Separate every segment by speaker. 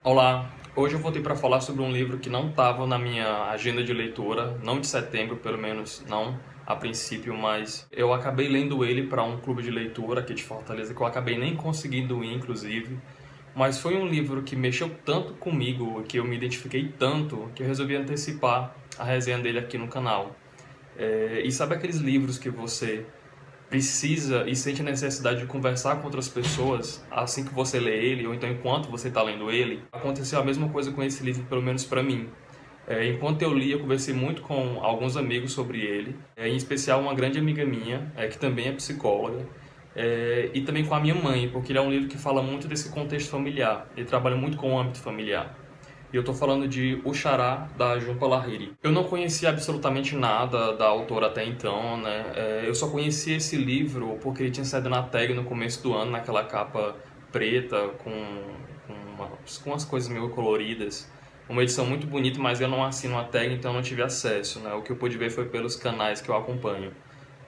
Speaker 1: Olá, hoje eu voltei para falar sobre um livro que não estava na minha agenda de leitura, não de setembro, pelo menos não a princípio, mas eu acabei lendo ele para um clube de leitura aqui de Fortaleza, que eu acabei nem conseguindo ir, inclusive. Mas foi um livro que mexeu tanto comigo, que eu me identifiquei tanto, que eu resolvi antecipar a resenha dele aqui no canal. E sabe aqueles livros que você precisa e sente a necessidade de conversar com outras pessoas assim que você lê ele, ou então enquanto você está lendo ele? Aconteceu a mesma coisa com esse livro, pelo menos para mim. Enquanto eu li, eu conversei muito com alguns amigos sobre ele, em especial uma grande amiga minha, que também é psicóloga, e também com a minha mãe, porque ele é um livro que fala muito desse contexto familiar, ele trabalha muito com o âmbito familiar. E eu estou falando de O Xará, da Jhumpa Lahiri. Eu não conhecia absolutamente nada da autora até então, né? Eu só conheci esse livro porque ele tinha saído na tag no começo do ano, naquela capa preta, com as coisas meio coloridas. Uma edição muito bonita, mas eu não assino a tag, então eu não tive acesso, né? O que eu pude ver foi pelos canais que eu acompanho.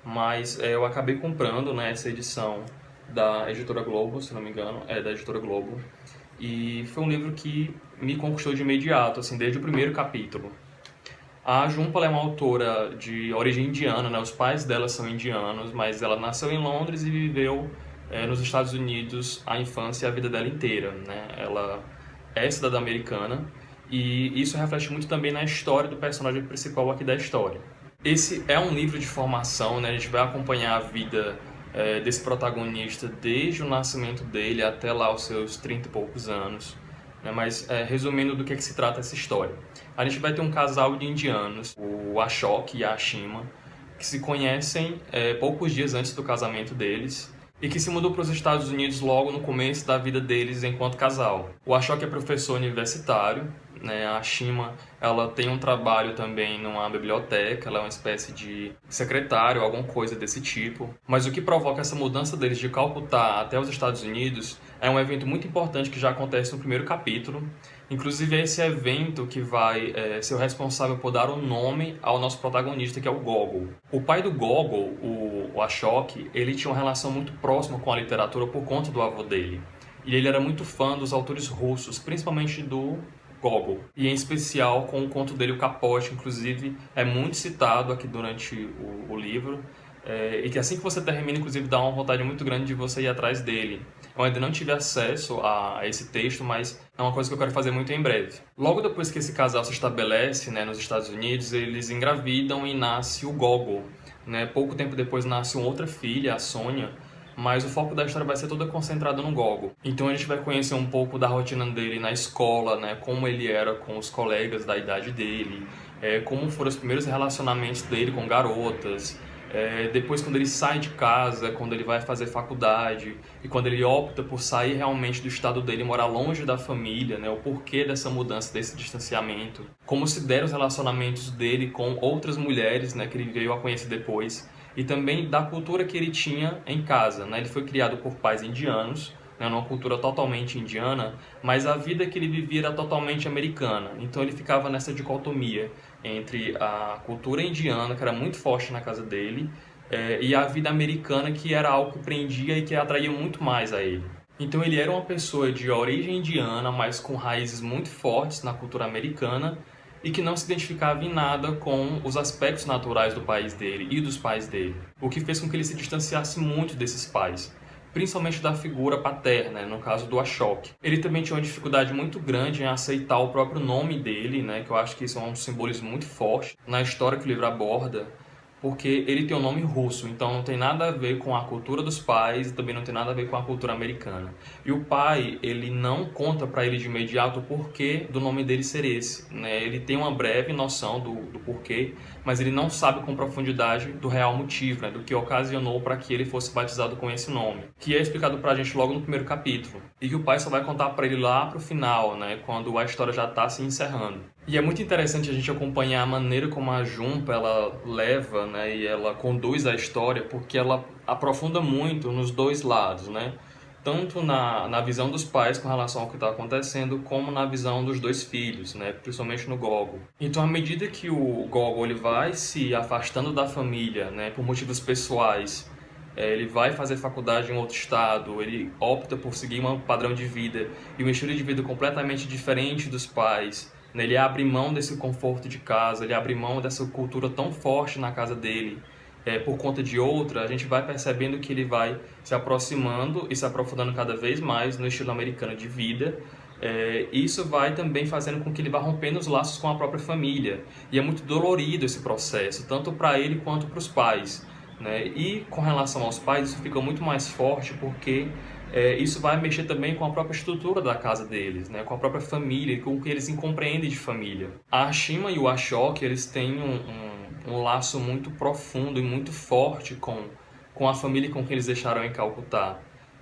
Speaker 1: Mas eu acabei comprando, né, essa edição da Editora Globo, se não me engano, é da Editora Globo. E foi um livro que me conquistou de imediato, assim, desde o primeiro capítulo. A Jhumpa é uma autora de origem indiana, né? Os pais dela são indianos, mas ela nasceu em Londres e viveu nos Estados Unidos a infância e a vida dela inteira, né? Ela é cidadã americana e isso reflete muito também na história do personagem principal aqui da história. Esse é um livro de formação, né? A gente vai acompanhar a vida desse protagonista desde o nascimento dele até lá os seus 30 e poucos anos. Né? Mas, resumindo do que se trata essa história. A gente vai ter um casal de indianos, o Ashok e a Ashima, que se conhecem poucos dias antes do casamento deles e que se mudou para os Estados Unidos logo no começo da vida deles enquanto casal. O Ashok é professor universitário, né? A Shima, ela tem um trabalho também numa biblioteca, ela é uma espécie de secretário, alguma coisa desse tipo. Mas o que provoca essa mudança deles de Calcutá até os Estados Unidos é um evento muito importante que já acontece no primeiro capítulo. Inclusive é esse evento que vai ser o responsável por dar o nome ao nosso protagonista, que é o Gogol. O pai do Gogol, o Ashok, ele tinha uma relação muito próxima com a literatura por conta do avô dele. E ele era muito fã dos autores russos, principalmente do Gogol. E em especial com o conto dele, O Capote, inclusive é muito citado aqui durante o livro. E que assim que você termina, inclusive, dá uma vontade muito grande de você ir atrás dele. Eu ainda não tive acesso a esse texto, mas é uma coisa que eu quero fazer muito em breve. Logo depois que esse casal se estabelece, né, nos Estados Unidos, eles engravidam e nasce o Gogol. Né? Pouco tempo depois nasce uma outra filha, a Sônia, mas o foco da história vai ser toda concentrada no Gogol. Então a gente vai conhecer um pouco da rotina dele na escola, né? Como ele era com os colegas da idade dele, como foram os primeiros relacionamentos dele com garotas, depois quando ele sai de casa, quando ele vai fazer faculdade e quando ele opta por sair realmente do estado dele e morar longe da família, né? O porquê dessa mudança, desse distanciamento, como se deram os relacionamentos dele com outras mulheres, né? Que ele veio a conhecer depois, e também da cultura que ele tinha em casa, né? Ele foi criado por pais indianos, né, numa cultura totalmente indiana, mas a vida que ele vivia era totalmente americana. Então ele ficava nessa dicotomia entre a cultura indiana, que era muito forte na casa dele, e a vida americana, que era algo que prendia e que atraía muito mais a ele. Então ele era uma pessoa de origem indiana, mas com raízes muito fortes na cultura americana, e que não se identificava em nada com os aspectos naturais do país dele e dos pais dele, o que fez com que ele se distanciasse muito desses pais, principalmente da figura paterna, no caso do Ashok. Ele também tinha uma dificuldade muito grande em aceitar o próprio nome dele, né, que eu acho que isso é um simbolismo muito forte na história que o livro aborda, porque ele tem um nome russo, então não tem nada a ver com a cultura dos pais e também não tem nada a ver com a cultura americana. E o pai, ele não conta para ele de imediato o porquê do nome dele ser esse, né? Ele tem uma breve noção do porquê, mas ele não sabe com profundidade do real motivo, né? Do que ocasionou para que ele fosse batizado com esse nome, que é explicado para a gente logo no primeiro capítulo, e que o pai só vai contar para ele lá pro final, né? Quando a história já está se encerrando. E é muito interessante a gente acompanhar a maneira como a Jhumpa ela leva, né, e ela conduz a história, porque ela aprofunda muito nos dois lados, né? Tanto na visão dos pais com relação ao que está acontecendo, como na visão dos dois filhos, né, principalmente no Gogol. Então, à medida que o Gogol ele vai se afastando da família, né, por motivos pessoais, ele vai fazer faculdade em outro estado, ele opta por seguir um padrão de vida e um estilo de vida completamente diferente dos pais, né? Ele abre mão desse conforto de casa, ele abre mão dessa cultura tão forte na casa dele, por conta de outra. A gente vai percebendo que ele vai se aproximando e se aprofundando cada vez mais no estilo americano de vida. Isso vai também fazendo com que ele vá rompendo os laços com a própria família. E é muito dolorido esse processo, tanto para ele quanto para os pais, né? E com relação aos pais, isso fica muito mais forte porque isso vai mexer também com a própria estrutura da casa deles, né? Com a própria família, com o que eles compreendem de família. A Ashima e o Ashok, eles têm um laço muito profundo e muito forte com a família com quem eles deixaram em Calcutá.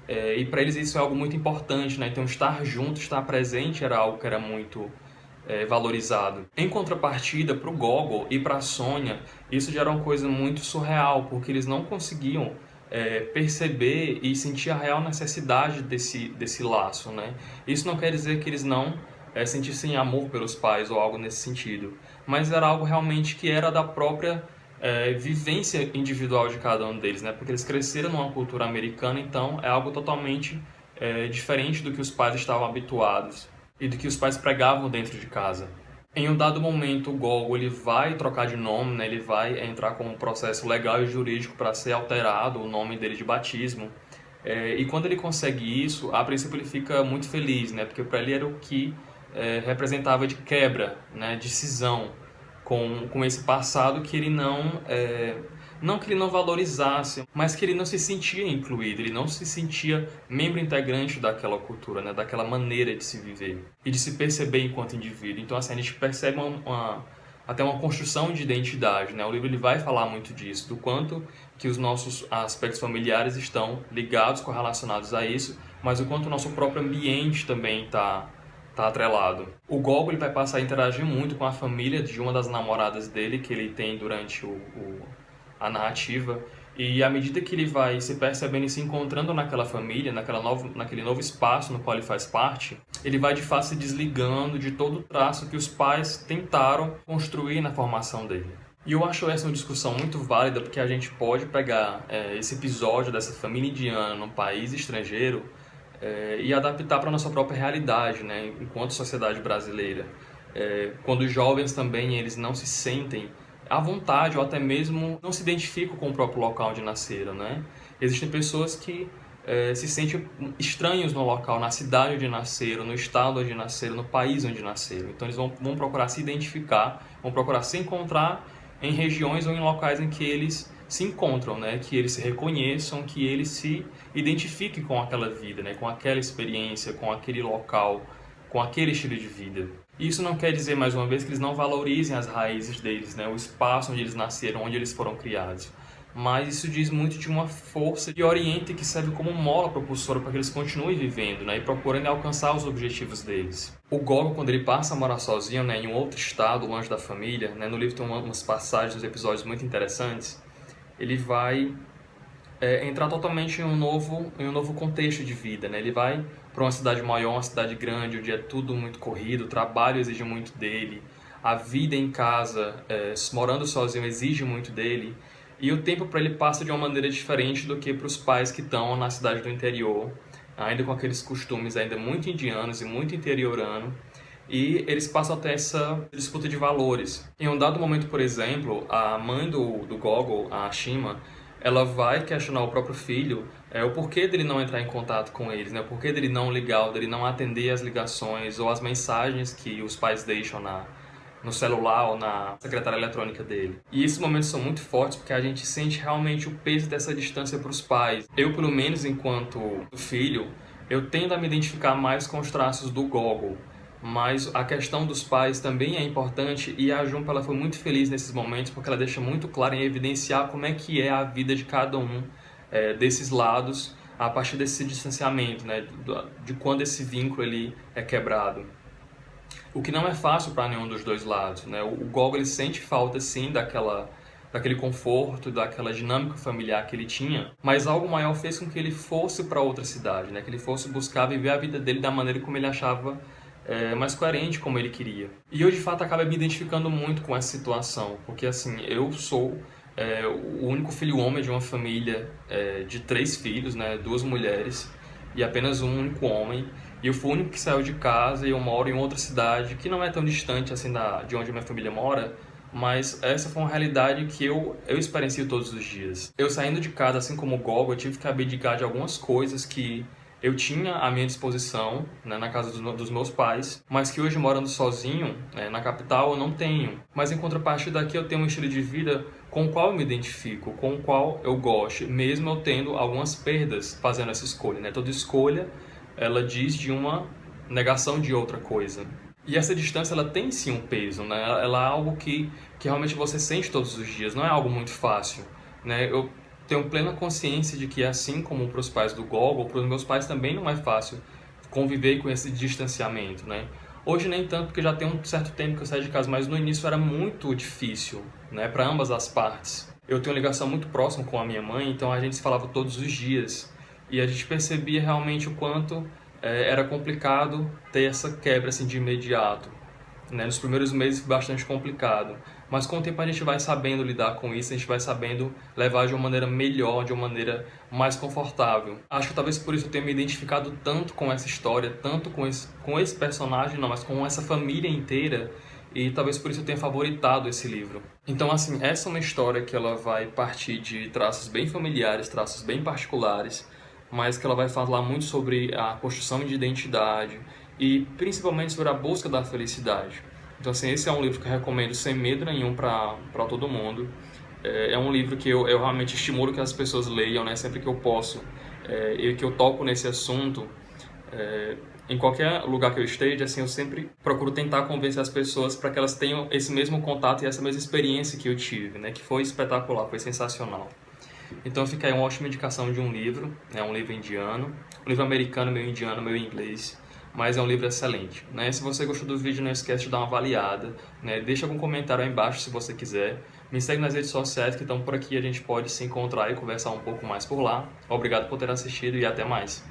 Speaker 1: E para eles isso é algo muito importante, né? Então estar junto, estar presente era algo que era muito valorizado. Em contrapartida, para o Gogol e para a Sônia, isso já era uma coisa muito surreal, porque eles não conseguiam perceber e sentir a real necessidade desse laço, né? Isso não quer dizer que eles não sentissem amor pelos pais ou algo nesse sentido, mas era algo realmente que era da própria vivência individual de cada um deles, né? Porque eles cresceram numa cultura americana, então é algo totalmente diferente do que os pais estavam habituados e do que os pais pregavam dentro de casa. Em um dado momento, o Gogol ele vai trocar de nome, né? Ele vai entrar com um processo legal e jurídico para ser alterado o nome dele de batismo. E quando ele consegue isso, a princípio ele fica muito feliz, né? Porque para ele era o que representava de quebra, né? De cisão com esse passado que ele não que ele não valorizasse, mas que ele não se sentia incluído, ele não se sentia membro integrante daquela cultura, né? Daquela maneira de se viver e de se perceber enquanto indivíduo. Então, assim, a gente percebe até uma construção de identidade, né? O livro ele vai falar muito disso, do quanto que os nossos aspectos familiares estão ligados, correlacionados a isso, mas o quanto o nosso próprio ambiente também está atrelado. O Gogol ele vai passar a interagir muito com a família de uma das namoradas dele, que ele tem durante a narrativa, e à medida que ele vai se percebendo e se encontrando naquela família, naquele novo espaço no qual ele faz parte, ele vai de fato se desligando de todo o traço que os pais tentaram construir na formação dele. E eu acho essa uma discussão muito válida, porque a gente pode pegar esse episódio dessa família indiana num país estrangeiro e adaptar para a nossa própria realidade, né, enquanto sociedade brasileira. Quando os jovens também eles não se sentem à vontade ou até mesmo não se identificam com o próprio local onde nasceram, né? Existem pessoas que se sentem estranhos no local, na cidade onde nasceram, no estado onde nasceram, no país onde nasceram. Então eles vão procurar se identificar, vão procurar se encontrar em regiões ou em locais em que eles se encontram, né? Que eles se reconheçam, que eles se identifiquem com aquela vida, né? Com aquela experiência, com aquele local, com aquele estilo de vida. Isso não quer dizer, mais uma vez, que eles não valorizem as raízes deles, né? O espaço onde eles nasceram, onde eles foram criados. Mas isso diz muito de uma força que orienta e que serve como mola propulsora para que eles continuem vivendo, né? E procurando alcançar os objetivos deles. O Gogol, quando ele passa a morar sozinho, né? Em um outro estado, longe da família, né? No livro tem umas passagens, uns episódios muito interessantes. Ele vai entrar totalmente em um novo contexto de vida, né? Ele vai para uma cidade maior, uma cidade grande, onde é tudo muito corrido, o trabalho exige muito dele, a vida em casa, morando sozinho, exige muito dele, e o tempo para ele passa de uma maneira diferente do que para os pais que estão na cidade do interior, ainda com aqueles costumes ainda muito indianos e muito interiorano, e eles passam até essa disputa de valores. Em um dado momento, por exemplo, a mãe do Gogol, a Ashima, ela vai questionar o próprio filho o porquê dele não entrar em contato com eles, né? O porquê dele não ligar, dele não atender as ligações ou as mensagens que os pais deixam no celular ou na secretária eletrônica dele. E esses momentos são muito fortes porque a gente sente realmente o peso dessa distância para os pais. Eu, pelo menos enquanto filho, eu tendo a me identificar mais com os traços do Gogol. Mas a questão dos pais também é importante e a Junpei ela foi muito feliz nesses momentos porque ela deixa muito claro em evidenciar como é que é a vida de cada um desses lados a partir desse distanciamento, né, de quando esse vínculo ele é quebrado. O que não é fácil para nenhum dos dois lados, né? O Gogol ele sente falta sim daquele conforto, daquela dinâmica familiar que ele tinha, mas algo maior fez com que ele fosse para outra cidade, né? Que ele fosse buscar viver a vida dele da maneira como ele achava mais coerente, como ele queria. E eu, de fato, acabo me identificando muito com essa situação, porque, assim, eu sou o único filho homem de uma família de 3 filhos, né, 2 mulheres e apenas um único homem. E eu fui o único que saiu de casa e eu moro em outra cidade que não é tão distante assim de onde minha família mora, mas essa foi uma realidade que eu experiencio todos os dias. Eu saindo de casa, assim como o Gogo, eu tive que abdicar de algumas coisas que eu tinha à minha disposição, né, na casa dos meus pais, mas que hoje morando sozinho, na capital, eu não tenho. Mas em contrapartida daqui eu tenho um estilo de vida com o qual eu me identifico, com o qual eu gosto, mesmo eu tendo algumas perdas fazendo essa escolha, né? Toda escolha, ela diz de uma negação de outra coisa. E essa distância, ela tem sim um peso, né? Ela é algo que realmente você sente todos os dias, não é algo muito fácil, né? Eu tenho plena consciência de que, assim como para os pais do Gogol, para os meus pais também não é fácil conviver com esse distanciamento, né? Hoje nem tanto, porque já tem um certo tempo que eu saí de casa, mas no início era muito difícil, né? Para ambas as partes. Eu tenho uma ligação muito próxima com a minha mãe, então a gente se falava todos os dias. E a gente percebia realmente o quanto era complicado ter essa quebra assim, de imediato. Né? Nos primeiros meses foi bastante complicado, mas com o tempo a gente vai sabendo lidar com isso, a gente vai sabendo levar de uma maneira melhor, de uma maneira mais confortável. Acho que talvez por isso eu tenha me identificado tanto com essa história, tanto com esse personagem, não, mas com essa família inteira, e talvez por isso eu tenha favoritado esse livro. Então, assim, essa é uma história que ela vai partir de traços bem familiares, traços bem particulares, mas que ela vai falar muito sobre a construção de identidade e principalmente sobre a busca da felicidade. Então, assim, esse é um livro que eu recomendo sem medo nenhum para todo mundo. É um livro que eu realmente estimulo que as pessoas leiam, né, sempre que eu posso, e que eu toco nesse assunto. Em qualquer lugar que eu esteja, assim, eu sempre procuro tentar convencer as pessoas para que elas tenham esse mesmo contato e essa mesma experiência que eu tive, né, que foi espetacular, foi sensacional. Então fica aí uma ótima indicação de um livro, é um livro indiano, um livro americano, meio indiano, meio inglês, mas é um livro excelente, né? Se você gostou do vídeo, não esquece de dar uma avaliada, né? Deixa algum comentário aí embaixo se você quiser. Me segue nas redes sociais que estão por aqui, a gente pode se encontrar e conversar um pouco mais por lá. Obrigado por ter assistido e até mais.